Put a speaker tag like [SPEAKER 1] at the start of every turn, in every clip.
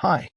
[SPEAKER 1] "Hi."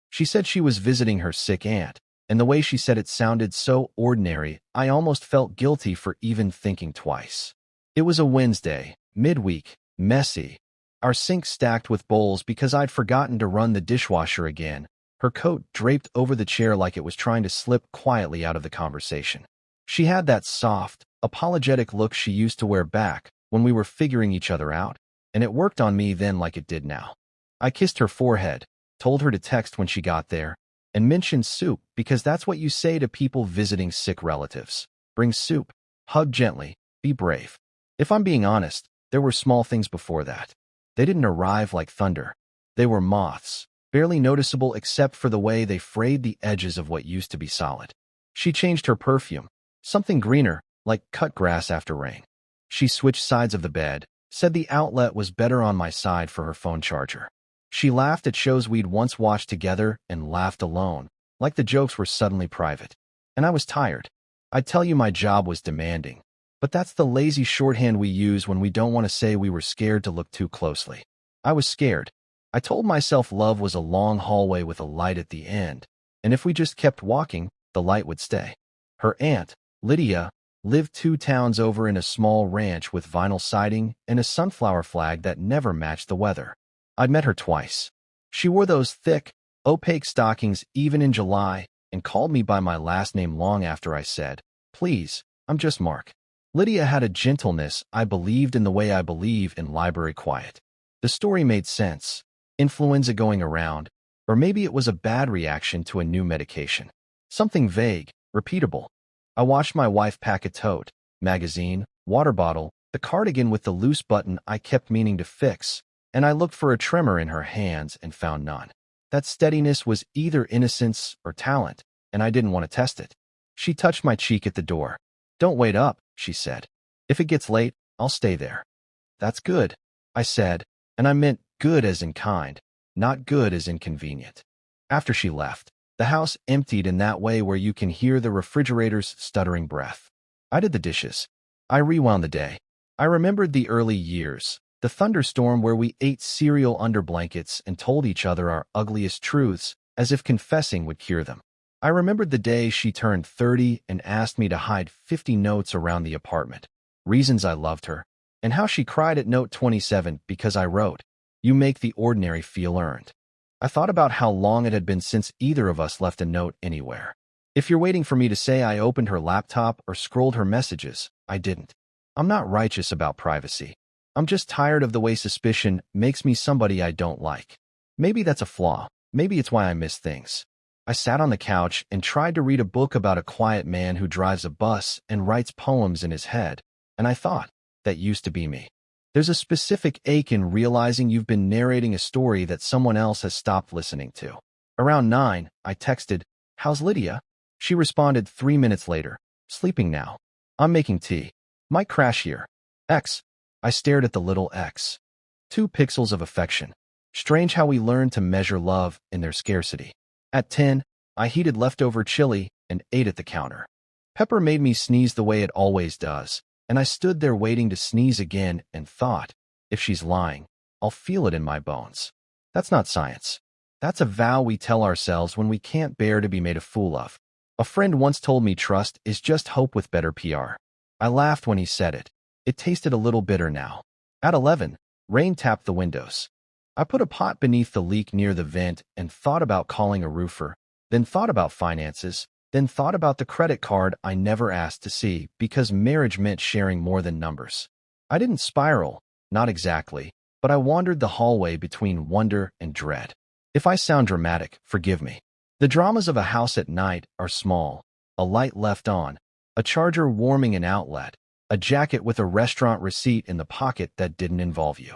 [SPEAKER 1] She said she was visiting her sick aunt, and the way she said it sounded so ordinary, I almost felt guilty for even thinking twice. It was a Wednesday, midweek, messy. Our sink stacked with bowls because I'd forgotten to run the dishwasher again, her coat draped over the chair like it was trying to slip quietly out of the conversation. She had that soft, apologetic look she used to wear back when we were figuring each other out, and it worked on me then like it did now. I kissed her forehead, told her to text when she got there, and mentioned soup because that's what you say to people visiting sick relatives. Bring soup, hug gently, be brave. If I'm being honest, there were small things before that. They didn't arrive like thunder. They were moths, barely noticeable except for the way they frayed the edges of what used to be solid. She changed her perfume, something greener, like cut grass after rain. She switched sides of the bed, said the outlet was better on my side for her phone charger. She laughed at shows we'd once watched together and laughed alone, like the jokes were suddenly private. And I was tired. I'd tell you my job was demanding, but that's the lazy shorthand we use when we don't want to say we were scared to look too closely. I was scared. I told myself love was a long hallway with a light at the end, and if we just kept walking, the light would stay. Her aunt, Lydia, lived 2 towns over in a small ranch with vinyl siding and a sunflower flag that never matched the weather. I'd met her twice. She wore those thick, opaque stockings even in July and called me by my last name long after I said, "Please, I'm just Mark." Lydia had a gentleness I believed in the way I believe in library quiet. The story made sense. Influenza going around, or maybe it was a bad reaction to a new medication. Something vague, repeatable. I watched my wife pack a tote, magazine, water bottle, the cardigan with the loose button I kept meaning to fix, and I looked for a tremor in her hands and found none. That steadiness was either innocence or talent, and I didn't want to test it. She touched my cheek at the door. "Don't wait up," she said. "If it gets late, I'll stay there." "That's good," I said, and I meant good as in kind, not good as inconvenient. After she left, the house emptied in that way where you can hear the refrigerator's stuttering breath. I did the dishes. I rewound the day. I remembered the early years, the thunderstorm where we ate cereal under blankets and told each other our ugliest truths, as if confessing would cure them. I remembered the day she turned 30 and asked me to hide 50 notes around the apartment, reasons I loved her, and how she cried at note 27 because I wrote, "You make the ordinary feel earned." I thought about how long it had been since either of us left a note anywhere. If you're waiting for me to say I opened her laptop or scrolled her messages, I didn't. I'm not righteous about privacy. I'm just tired of the way suspicion makes me somebody I don't like. Maybe that's a flaw. Maybe it's why I miss things. I sat on the couch and tried to read a book about a quiet man who drives a bus and writes poems in his head, and I thought, that used to be me. There's a specific ache in realizing you've been narrating a story that someone else has stopped listening to. Around 9, I texted, "How's Lydia?" She responded 3 minutes later, "Sleeping now. I'm making tea. Might crash here. X." I stared at the little X. 2 pixels of affection. Strange how we learn to measure love in their scarcity. At 10, I heated leftover chili and ate at the counter. Pepper made me sneeze the way it always does, and I stood there waiting to sneeze again and thought, if she's lying, I'll feel it in my bones. That's not science. That's a vow we tell ourselves when we can't bear to be made a fool of. A friend once told me trust is just hope with better PR. I laughed when he said it. It tasted a little bitter now. At 11, rain tapped the windows. I put a pot beneath the leak near the vent and thought about calling a roofer, then thought about finances, then thought about the credit card I never asked to see because marriage meant sharing more than numbers. I didn't spiral, not exactly, but I wandered the hallway between wonder and dread. If I sound dramatic, forgive me. The dramas of a house at night are small: a light left on, a charger warming an outlet, a jacket with a restaurant receipt in the pocket that didn't involve you.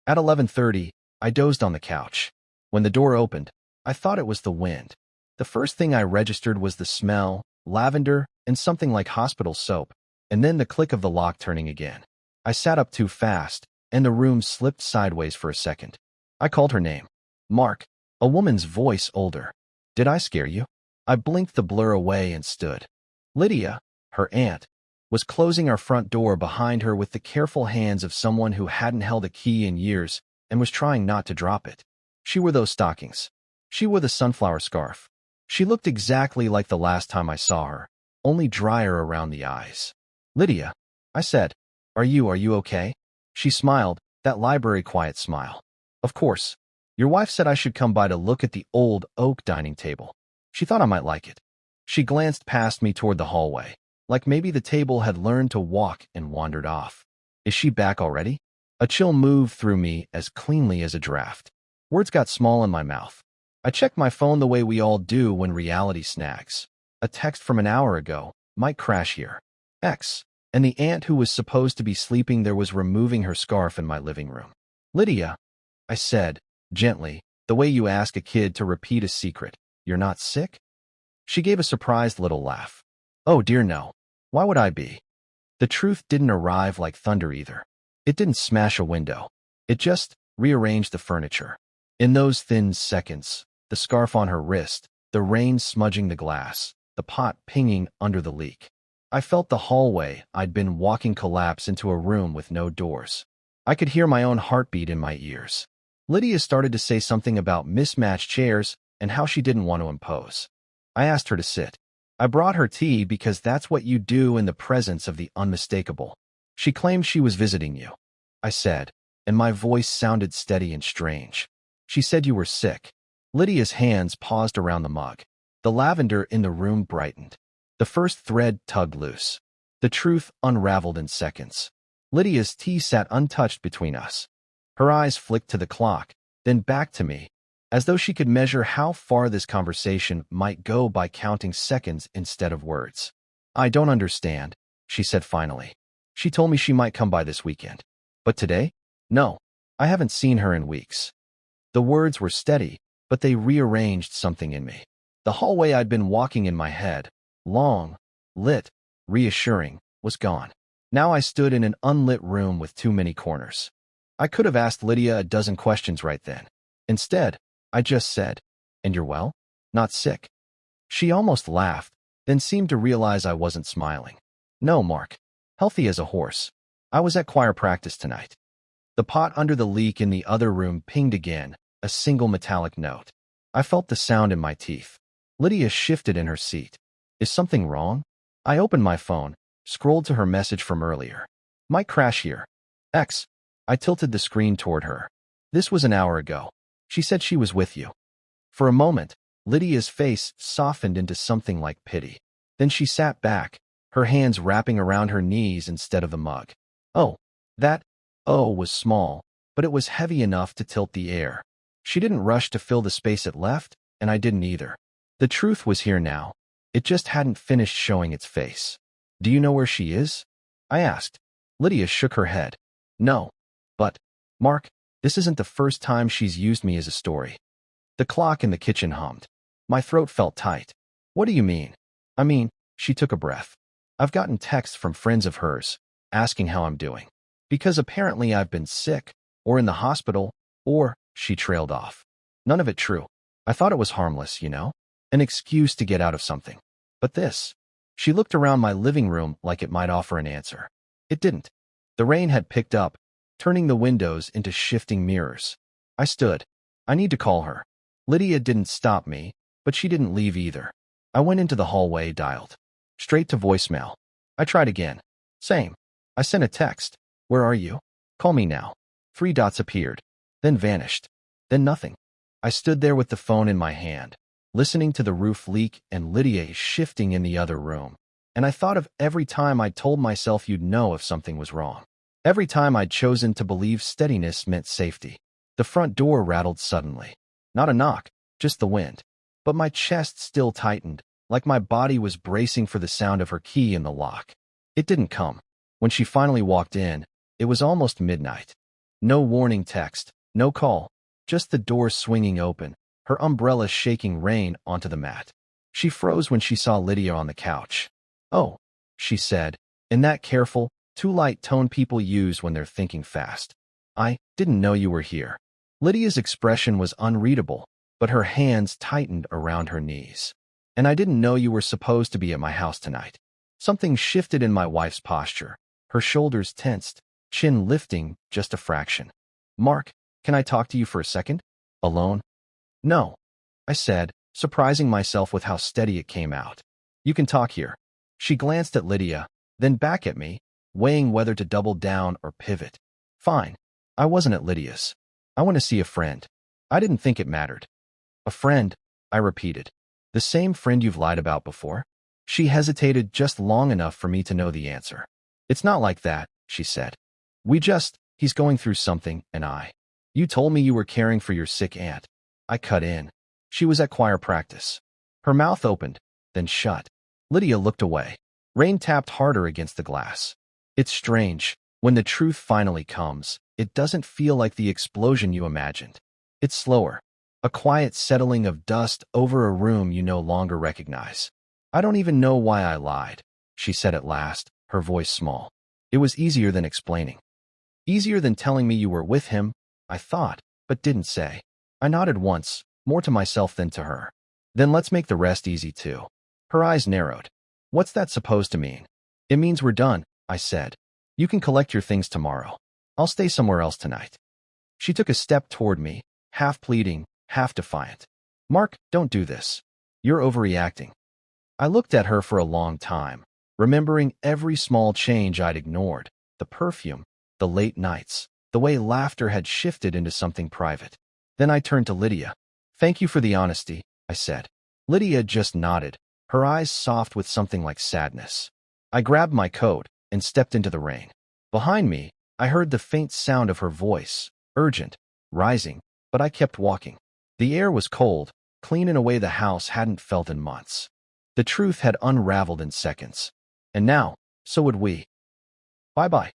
[SPEAKER 1] At 11:30, I dozed on the couch. When the door opened, I thought it was the wind. The first thing I registered was the smell, lavender, and something like hospital soap, and then the click of the lock turning again. I sat up too fast, and the room slipped sideways for a second. I called her name. "Mark," a woman's voice older. "Did I scare you?" I blinked the blur away and stood. Lydia, her aunt, was closing our front door behind her with the careful hands of someone who hadn't held a key in years and was trying not to drop it. She wore those stockings. She wore the sunflower scarf. She looked exactly like the last time I saw her, only drier around the eyes. Lydia, I said, are you okay? She smiled, that library quiet smile. Of course. Your wife said I should come by to look at the old oak dining table. She thought I might like it. She glanced past me toward the hallway, like maybe the table had learned to walk and wandered off. Is she back already? A chill moved through me as cleanly as a draft. Words got small in my mouth. I checked my phone the way we all do when reality snags. A text from an hour ago, might crash here. X. And the aunt who was supposed to be sleeping there was removing her scarf in my living room. Lydia, I said, gently, the way you ask a kid to repeat a secret. You're not sick? She gave a surprised little laugh. Oh dear no. Why would I be? The truth didn't arrive like thunder either. It didn't smash a window. It just rearranged the furniture. In those thin seconds, the scarf on her wrist, the rain smudging the glass, the pot pinging under the leak. I felt the hallway I'd been walking collapse into a room with no doors. I could hear my own heartbeat in my ears. Lydia started to say something about mismatched chairs and how she didn't want to impose. I asked her to sit. I brought her tea because that's what you do in the presence of the unmistakable. She claimed she was visiting you, I said, and my voice sounded steady and strange. She said you were sick. Lydia's hands paused around the mug. The lavender in the room brightened. The first thread tugged loose. The truth unraveled in seconds. Lydia's tea sat untouched between us. Her eyes flicked to the clock, then back to me, as though she could measure how far this conversation might go by counting seconds instead of words. I don't understand, she said finally. She told me she might come by this weekend. But today? No, I haven't seen her in weeks. The words were steady, but they rearranged something in me. The hallway I'd been walking in my head, long, lit, reassuring, was gone. Now I stood in an unlit room with too many corners. I could have asked Lydia a dozen questions right then. Instead, I just said, and you're well? Not sick? She almost laughed, then seemed to realize I wasn't smiling. No, Mark. Healthy as a horse. I was at choir practice tonight. The pot under the leak in the other room pinged again, a single metallic note. I felt the sound in my teeth. Lydia shifted in her seat. Is something wrong? I opened my phone, scrolled to her message from earlier. Might crash here. X. I tilted the screen toward her. This was an hour ago. She said she was with you. For a moment, Lydia's face softened into something like pity. Then she sat back, her hands wrapping around her knees instead of the mug. Oh, that was small, but it was heavy enough to tilt the air. She didn't rush to fill the space it left, and I didn't either. The truth was here now. It just hadn't finished showing its face. Do you know where she is? I asked. Lydia shook her head. No. But, Mark, this isn't the first time she's used me as a story. The clock in the kitchen hummed. My throat felt tight. What do you mean? I mean, she took a breath. I've gotten texts from friends of hers, asking how I'm doing. Because apparently I've been sick, or in the hospital, or, she trailed off. None of it true. I thought it was harmless, you know? An excuse to get out of something. But this. She looked around my living room like it might offer an answer. It didn't. The rain had picked up, turning the windows into shifting mirrors. I stood. I need to call her. Lydia didn't stop me, but she didn't leave either. I went into the hallway, dialed. Straight to voicemail. I tried again. Same. I sent a text. Where are you? Call me now. 3 dots appeared, then vanished, then nothing. I stood there with the phone in my hand, listening to the roof leak and Lydia shifting in the other room. And I thought of every time I'd told myself you'd know if something was wrong. Every time I'd chosen to believe steadiness meant safety. The front door rattled suddenly. Not a knock, just the wind. But my chest still tightened, like my body was bracing for the sound of her key in the lock. It didn't come. When she finally walked in, it was almost midnight. No warning text, no call, just the door swinging open, her umbrella shaking rain onto the mat. She froze when she saw Lydia on the couch. Oh, she said, in that careful, too light tone people use when they're thinking fast. I didn't know you were here. Lydia's expression was unreadable, but her hands tightened around her knees. And I didn't know you were supposed to be at my house tonight. Something shifted in my wife's posture. Her shoulders tensed, chin lifting just a fraction. Mark, can I talk to you for a second? Alone? No. I said, surprising myself with how steady it came out. You can talk here. She glanced at Lydia, then back at me, weighing whether to double down or pivot. Fine. I wasn't at Lydia's. I want to see a friend. I didn't think it mattered. A friend, I repeated. The same friend you've lied about before? She hesitated just long enough for me to know the answer. It's not like that, she said. He's going through something, and You told me you were caring for your sick aunt. I cut in. She was at choir practice. Her mouth opened, then shut. Lydia looked away. Rain tapped harder against the glass. It's strange. When the truth finally comes, it doesn't feel like the explosion you imagined. It's slower. A quiet settling of dust over a room you no longer recognize. I don't even know why I lied, she said at last, her voice small. It was easier than explaining. Easier than telling me you were with him, I thought, but didn't say. I nodded once, more to myself than to her. Then let's make the rest easy too. Her eyes narrowed. What's that supposed to mean? It means we're done, I said. You can collect your things tomorrow. I'll stay somewhere else tonight. She took a step toward me, half pleading, half defiant. Mark, don't do this. You're overreacting. I looked at her for a long time, remembering every small change I'd ignored, the perfume, the late nights, the way laughter had shifted into something private. Then I turned to Lydia. Thank you for the honesty, I said. Lydia just nodded, her eyes soft with something like sadness. I grabbed my coat and stepped into the rain. Behind me, I heard the faint sound of her voice, urgent, rising, but I kept walking. The air was cold, clean in a way the house hadn't felt in months. The truth had unraveled in seconds. And now, so would we. Bye-bye.